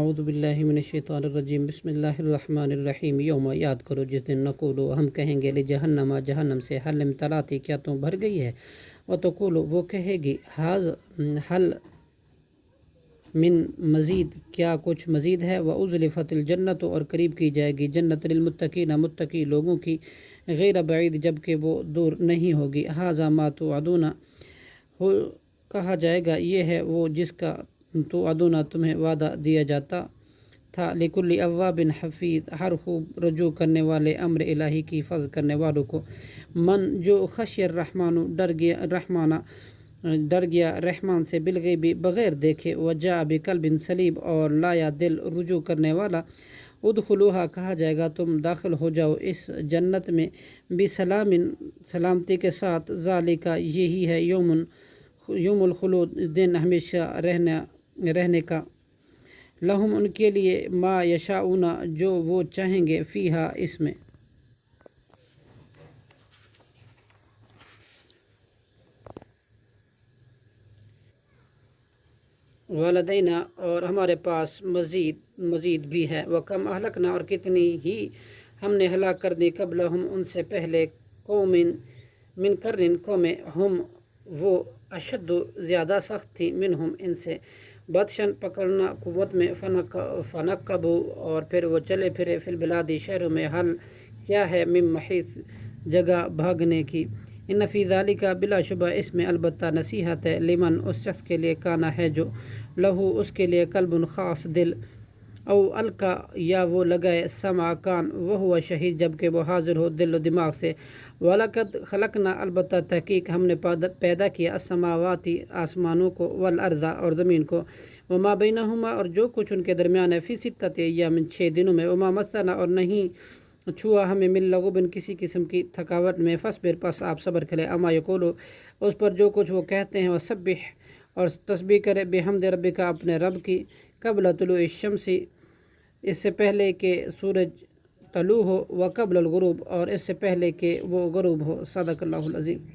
اعوذ باللہ من الشیطان الرجیم بسم اللہ الرحمن الرحیم یوم یاد کرو جس دن نقولو ہم کہیں گے لجہنم جہنم سے حل امتلاتی کیا تم بھر گئی ہے، وتقولو وہ کہے گی حل من مزید کیا کچھ مزید ہے، وازلفت الجنت اور قریب کی جائے گی جنت للمتقین متقی لوگوں کی، غیر بعید جبکہ وہ دور نہیں ہوگی، ھذا ما توعدون کہا جائے گا یہ ہے وہ جس کا توعدون تمہیں وعدہ دیا جاتا تھا، لکل اواب حفیظ ہر خوب رجوع کرنے والے امر الہی کی حفاظ کرنے والوں کو، من جو خشی الرحمن ڈر گیا رحمان سے بالغیب بغیر دیکھے، وجاء بقلب سلیم اور لایا دل رجوع کرنے والا، ادخلوہا کہا جائے گا تم داخل ہو جاؤ اس جنت میں، بسلام سلامتی کے ساتھ، ذالک یہی ہے یوم الخلود دن ہمیشہ رہنے کا، لہم ان کے لیے ما یشاؤون جو وہ چاہیں گے، فیہا اس میں۔ والدینا اور ہمارے پاس مزید بھی ہے، وکم اہلکنا اور کتنی ہی ہم نے ہلاک کر دی، قبلہم ان سے پہلے، قوم من قرن قومیں، ہم وہ اشد زیادہ سخت تھی، منہم ان سے، بدشن پکڑنا قوت میں، فنقبوا اور پھر وہ چلے پھرے، فی البلاد شہروں میں، حل کیا ہے، من محیص جگہ بھاگنے کی، ان فی ذالک بلا شبہ اس میں البتہ نصیحت ہے، لمن اس شخص کے لیے کانا ہے جو لہو اس کے لیے قلب خاص دل، او القا یا وہ لگائے سمع کان، وہو شہید جبکہ وہ حاضر ہو دل و دماغ سے، وَلَقَدْ خَلَقْنَا البتہ تحقیق ہم نے پیدا کیا، السماواتی آسمانوں کو، والارض اور زمین کو، وما بینہما اور جو کچھ ان کے درمیان ہے، فی ستۃ ایام 6 دنوں میں، وما مسنا اور نہیں چھوا ہمیں من لغوب کسی قسم کی تھکاوٹ میں، فاصبر پس آپ صبر کرے، اما یقولو اس پر جو کچھ وہ کہتے ہیں، وسبح اور تسبیح کرے، بحمد ربک اپنے رب کی، قبل طلوع الشمس اس سے پہلے کہ سورج طلوع ہو، وقبل الغروب اور اس سے پہلے کہ وہ غروب ہو، صدق اللہ العظیم۔